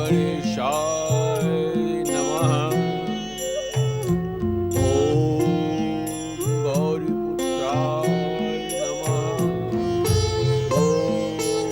गणेशाय नमः। ओम गौरीपुत्राय नमः। ओम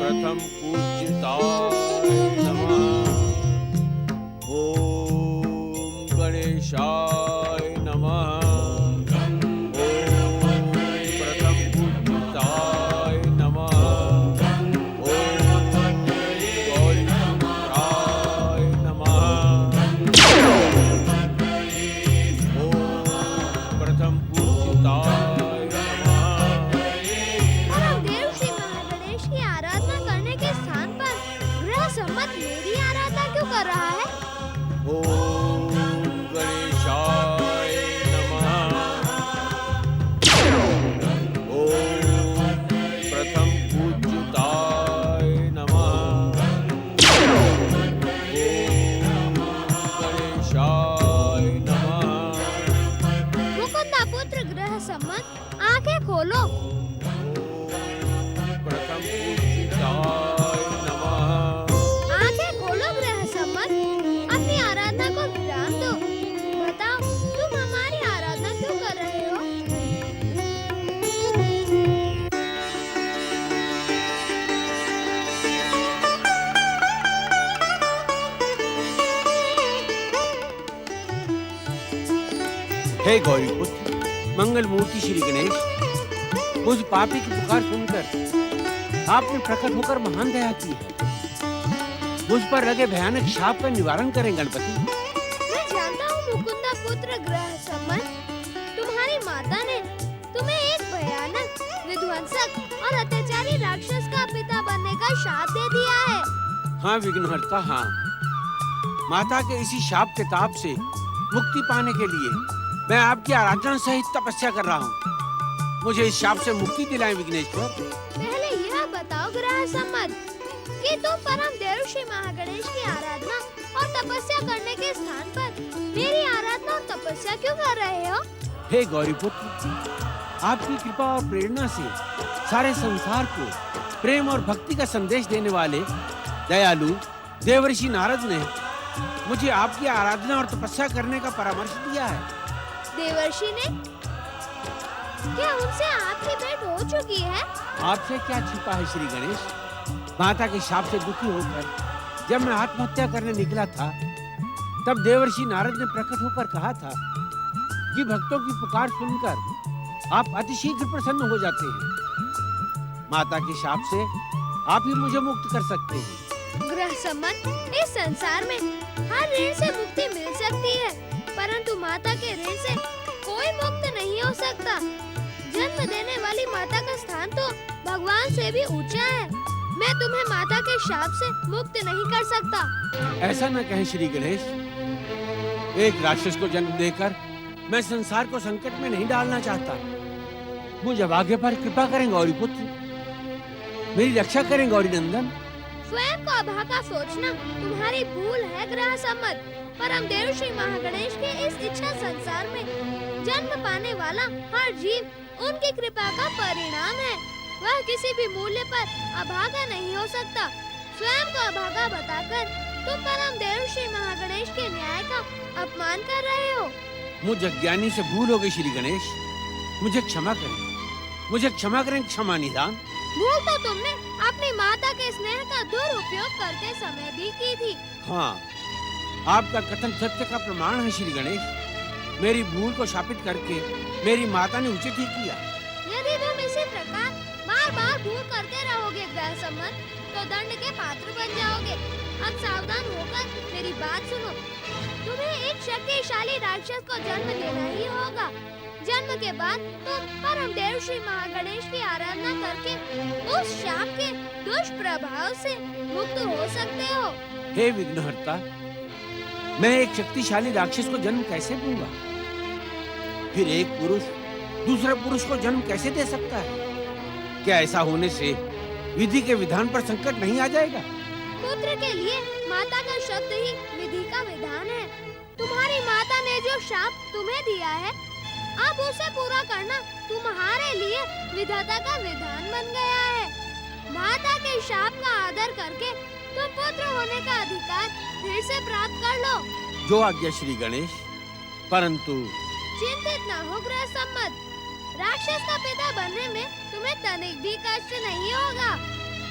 प्रथम पूज्यताय नमः। ओम गणेशाय नमः। आंखें खोलो। प्रथम पूज्यताय नमः। आंखें खोलो ग्रह सम्मत, अपनी आराधना को विराम दो। बताओ तुम हमारी आराधना क्यों कर रहे हो? हे गौरीपुत्र, मंगल मूर्ति श्री गणेश, मुझ पापी की पुकार सुनकर आपने प्रकट होकर महान दया की है। मुझ पर लगे भयानक शाप का निवारण करें गणपति। मैं जानता हूँ मुकुंदा पुत्र ग्रह सम्मत, तुम्हारी माता ने तुम्हें एक भयानक विध्वंसक और अत्याचारी राक्षस का पिता बनने का शाप दे दिया है। हाँ विघ्नहर्ता, हाँ। माता के इसी शाप के ताप से मुक्ति पाने के लिए मैं आपकी आराधना सहित तपस्या कर रहा हूँ। मुझे इस शाप से मुक्ति दिलाएं विघ्नेश्वर। पहले यह बताओ ग्रह सम्मत कि तुम परम देव श्री महागणेश की आराधना और तपस्या करने के स्थान पर मेरी आराधना और तपस्या क्यों कर रहे हो? हे गौरीपुत्र, आपकी कृपा और प्रेरणा से सारे संसार को प्रेम और भक्ति का संदेश देने वाले दयालु देवर्षि नारद ने मुझे आपकी आराधना और तपस्या करने का परामर्श दिया है। देवर्षि ने? क्या उनसे आपकी भेंट हो चुकी है? आपसे क्या छिपा है श्री गणेश। माता के शाप से दुखी होकर जब मैं आत्महत्या करने निकला था, तब देवर्षि नारद ने प्रकट होकर कहा था कि भक्तों की पुकार सुनकर आप अतिशीघ्र प्रसन्न हो जाते हैं। माता के शाप से आप ही मुझे मुक्त कर सकते हैं। ग्रह सम्मत, इस संसार में हर ऋण से मुक्ति मिल सकती है, परंतु माता के ऋण से कोई मुक्त नहीं हो सकता। जन्म देने वाली माता का स्थान तो भगवान से भी ऊंचा है। मैं तुम्हें माता के शाप से मुक्त नहीं कर सकता। ऐसा न कहें श्री गणेश। एक राक्षस को जन्म देकर मैं संसार को संकट में नहीं डालना चाहता। मुझ अभागे पर कृपा करें गौरी पुत्र, मेरी रक्षा करें गौरी नंदन। स्वयं को अभागा सोचना तुम्हारी भूल है ग्रह सम्मत। परम देव श्री महागणेश के इस इच्छा संसार में जन्म पाने वाला हर जीव उनकी कृपा का परिणाम है। वह किसी भी मूल्य पर अभागा नहीं हो सकता। स्वयं को अभागा बताकर तुम परम देव श्री महागणेश के न्याय का अपमान कर रहे हो। मुझ अज्ञानी से भूल हो गई श्री गणेश, मुझे क्षमा करें। मुझे क्षमा करें, क्षमा निदान। भूल तो तुमने अपनी माता के स्नेह का दुरुपयोग करते समय भी की थी। हाँ, आपका कथन सत्य का प्रमाण है श्री गणेश। मेरी भूल को शापित करके मेरी माता ने उचित ही किया। यदि तुम इसी प्रकार बार बार भूल करते रहोगे ग्रह सम्मत, तो दंड के पात्र बन जाओगे। अब सावधान होकर मेरी बात सुनो। तुम्हें एक शक्तिशाली राक्षस को जन्म देना ही होगा। जन्म के बाद तुम परम देव श्री महागणेश की आराधना करके उस शाप के दुष्प्रभाव से मुक्त हो सकते हो। हे विघ्नहर्ता, मैं एक शक्तिशाली राक्षस को जन्म कैसे दूंगा? फिर एक पुरुष दूसरे पुरुष को जन्म कैसे दे सकता है? क्या ऐसा होने से विधि के विधान पर संकट नहीं आ जाएगा? पुत्र के लिए माता का शब्द ही विधि का विधान है। तुम्हारी माता ने जो शाप तुम्हें दिया है, अब उसे पूरा करना तुम्हारे लिए विधाता का विधान बन गया है। माता के शाप का आदर करके तुम पुत्र होने का अधिकार से प्राप्त कर लो। जो आज्ञा श्री गणेश। परंतु चिंतित न हो गृह सम्मत, राक्षस का पिता बनने में तुम्हें तनिक भी कष्ट नहीं होगा।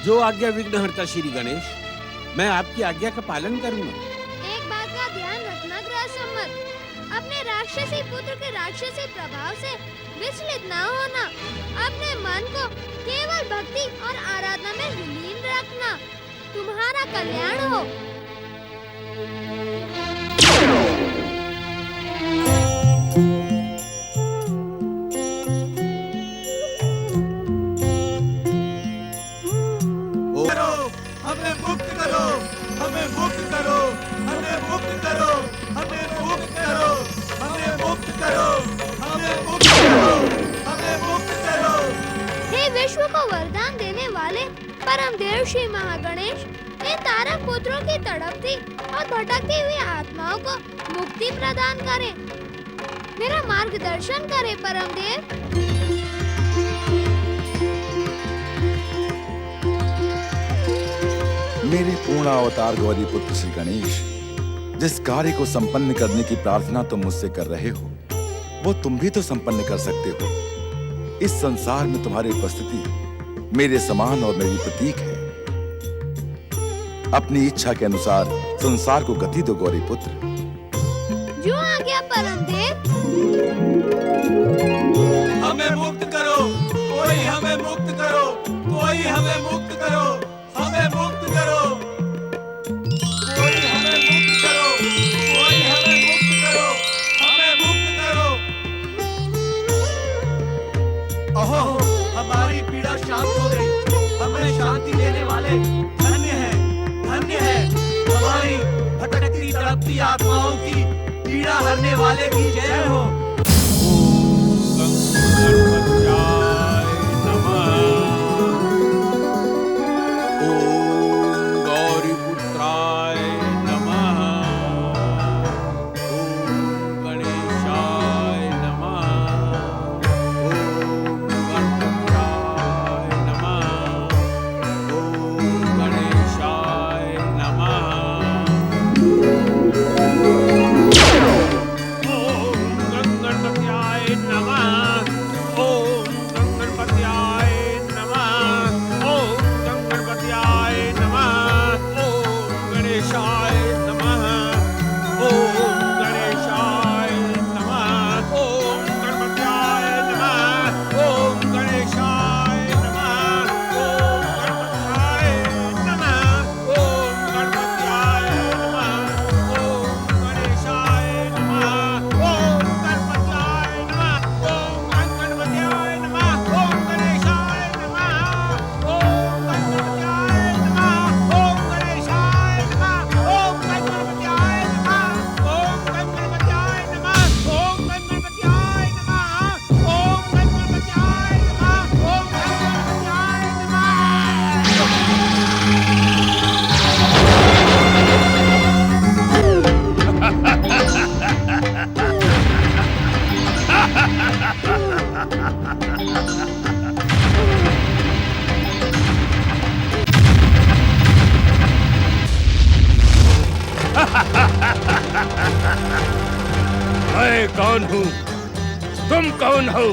जो आज्ञा विघ्नहर्ता श्री गणेश, मैं आपकी आज्ञा का पालन करूंगा। एक बात का ध्यान रखना गृह सम्मत, अपने राक्षसी पुत्र के राक्षसी प्रभाव से विचलित न होना। अपने मन को केवल भक्ति और आराधना में विलीन रखना। तुम्हारा कल्याण हो। हमें मुक्त करो, हमें मुक्त करो, हमें मुक्त करो, हमें मुक्त करो, हमें मुक्त करो, हमें मुक्त करो, हमें मुक्त करो। हे विश्व को वरदान देने वाले परम देव श्री महागणेश, इन तारक पुत्रों की तड़पती और भटकती हुई आत्माओं को मुक्ति प्रदान करें। मेरा मार्गदर्शन करें परम देव। मेरे पूर्ण अवतार गौरी पुत्र श्री गणेश, जिस कार्य को संपन्न करने की प्रार्थना तुम मुझसे कर रहे हो, वो तुम भी तो संपन्न कर सकते हो। इस संसार में तुम्हारी उपस्थिति मेरे समान और मेरी प्रतीक है। अपनी इच्छा के अनुसार संसार को गति दो गौरी पुत्र। जो आज्ञा परम देव। हमें मुक्त करो, कोई हमें मुक्त करो, कोई हमें मुक्त करो, हमें मुक्त करो, कोई हमें मुक्त करो, कोई हमें मुक्त करो, हमें मुक्त करो। अहो, हमारी पीड़ा शांत हो गई। हमें शांति देने वाले धन्य है, धन्य है। हमारी भटकती तड़पती आत्माओं की पीड़ा हरने वाले की जय हो। मैं कौन हूँ? तुम कौन हो?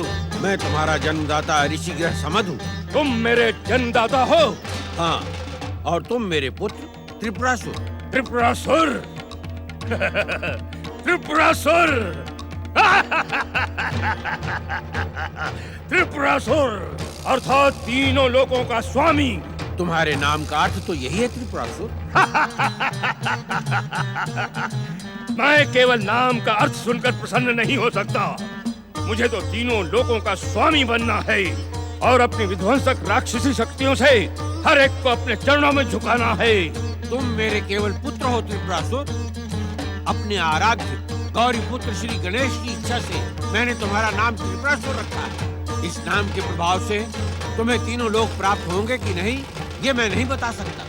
मैं तुम्हारा जन्मदाता ऋषिग्रह समद हूँ। तुम मेरे जन्मदाता हो? हाँ, और तुम मेरे पुत्र त्रिपुरासुर। त्रिपुरासुर? त्रिपुरासुर? त्रिपुरासुर अर्थात तीनों लोकों का स्वामी। तुम्हारे नाम का अर्थ तो यही है त्रिपुरासुर। मैं केवल नाम का अर्थ सुनकर प्रसन्न नहीं हो सकता। मुझे तो तीनों लोकों का स्वामी बनना है और अपनी विध्वंसक राक्षसी शक्तियों से हर एक को अपने चरणों में झुकाना है। तुम मेरे केवल पुत्र हो त्रिपुरासुर। अपने आराध्य गौरी पुत्र श्री गणेश की इच्छा से मैंने तुम्हारा नाम त्रिपुरासुर रखा है। इस नाम के प्रभाव से तुम्हें तीनों लोक प्राप्त होंगे कि नहीं, ये मैं नहीं बता सकता।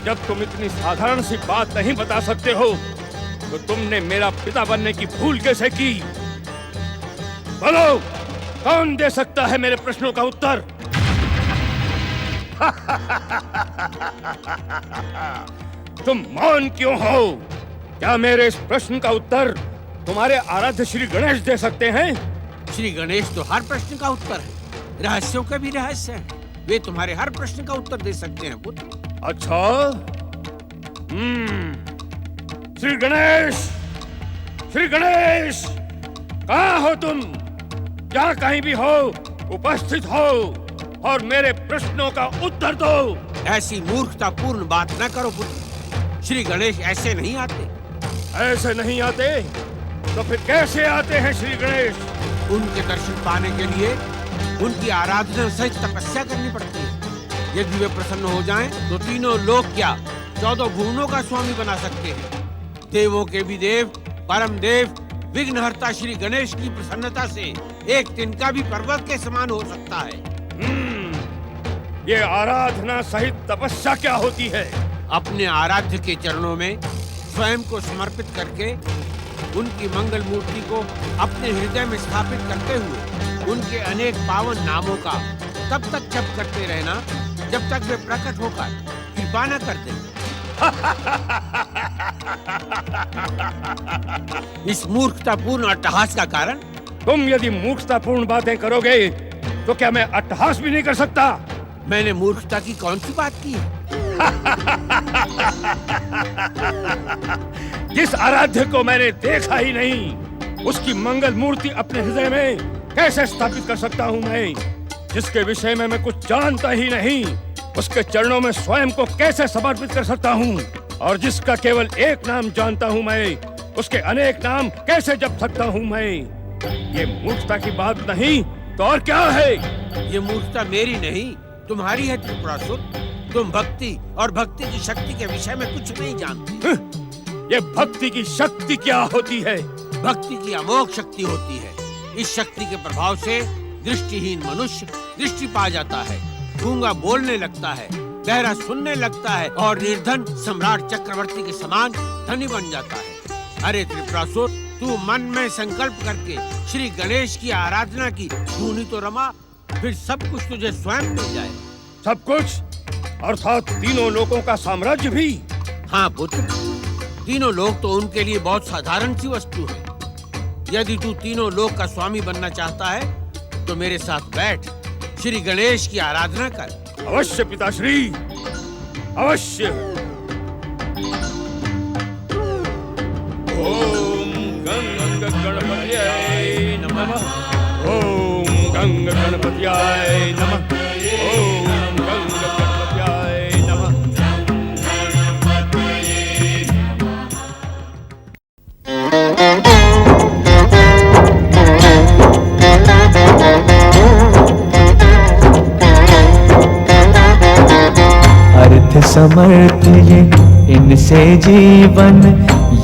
जब तुम इतनी साधारण सी बात नहीं बता सकते हो, तो तुमने मेरा पिता बनने की भूल कैसे की? बोलो, कौन दे सकता है मेरे प्रश्नों का उत्तर? तुम मौन क्यों हो? क्या मेरे इस प्रश्न का उत्तर तुम्हारे आराध्य श्री गणेश दे सकते हैं? श्री गणेश तो हर प्रश्न का उत्तर है, रहस्यों के भी रहस्य हैं। वे तुम्हारे हर प्रश्न का उत्तर दे सकते हैं पुत्र। अच्छा। श्री गणेश, श्री गणेश, कहाँ हो तुम? जहाँ कहीं भी हो उपस्थित हो और मेरे प्रश्नों का उत्तर दो। ऐसी मूर्खतापूर्ण बात न करो पुत्र। श्री गणेश ऐसे नहीं आते। ऐसे नहीं आते तो फिर कैसे आते हैं श्री गणेश? उनके दर्शन पाने के लिए उनकी आराधना सहित तपस्या करनी पड़ती है। यदि वे प्रसन्न हो जाएं, तो तीनों लोक क्या 14 भुवनों का स्वामी बना सकते हैं। देवों के भी देव, परम देव, विघ्नहर्ता श्री गणेश की प्रसन्नता से एक तिनका भी पर्वत के समान हो सकता है। ये आराधना सहित तपस्या क्या होती है? अपने आराध्य के चरणों में स्वयं को समर्पित करके उनकी मंगल मूर्ति को अपने हृदय में स्थापित करते हुए उनके अनेक पावन नामों का तब तक जप करते रहना जब तक वे प्रकट होकर कृपा न कर दें। इस मूर्खतापूर्ण अट्टहास का कारण? तुम यदि मूर्खतापूर्ण बातें करोगे तो क्या मैं अट्टहास भी नहीं कर सकता? मैंने मूर्खता की कौन सी बात की है? जिस आराध्य को मैंने देखा ही नहीं, उसकी मंगल मूर्ति अपने हृदय में कैसे स्थापित कर सकता हूँ मैं? जिसके विषय में मैं कुछ जानता ही नहीं, उसके चरणों में स्वयं को कैसे समर्पित कर सकता हूँ? और जिसका केवल एक नाम जानता हूँ मैं, उसके अनेक नाम कैसे जप सकता हूँ मैं? ये मूर्खता की बात नहीं तो और क्या है? ये मूर्खता मेरी नहीं, तुम्हारी है त्रिपुरासुर। तुम भक्ति और भक्ति की शक्ति के विषय में कुछ नहीं जानते। ये भक्ति की शक्ति क्या होती है? भक्ति की अमोघ शक्ति होती है। इस शक्ति के प्रभाव से दृष्टिहीन मनुष्य दृष्टि पा जाता है, गूंगा बोलने लगता है, बहरा सुनने लगता है और निर्धन सम्राट चक्रवर्ती के समान धनी बन जाता है। अरे त्रिपुरासुर, तू मन में संकल्प करके श्री गणेश की आराधना की धुनी तो रमा, फिर सब कुछ तुझे स्वयं मिल जाए। सब कुछ अर्थात तीनों लोकों का साम्राज्य भी? हाँ पुत्र, तीनों लोक तो उनके लिए बहुत साधारण सी वस्तु है। यदि तू तीनों लोक का स्वामी बनना चाहता है तो मेरे साथ बैठ, श्री गणेश की आराधना कर। अवश्य पिताश्री, अवश्य। ओम गंग गणपतये नमः। ओम गंग गणपतये नमः। ओम गंग गणपतये नमः। अर्थ समर्थ ये इनसे जीवन,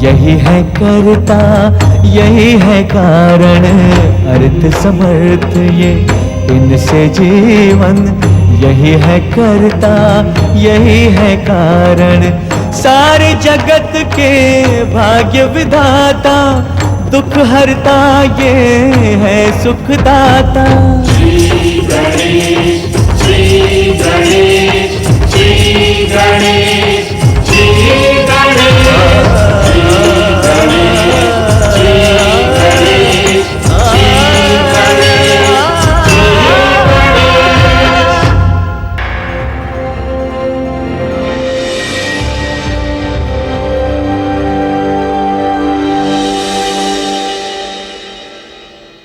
यही है करता यही है कारण। अर्थ समर्थ ये इनसे जीवन, यही है करता यही है कारण। सारे जगत के भाग्य विधाता, दुख हरता ये है सुखदाता। श्री गणेश, श्री गणेश, श्री गणेश।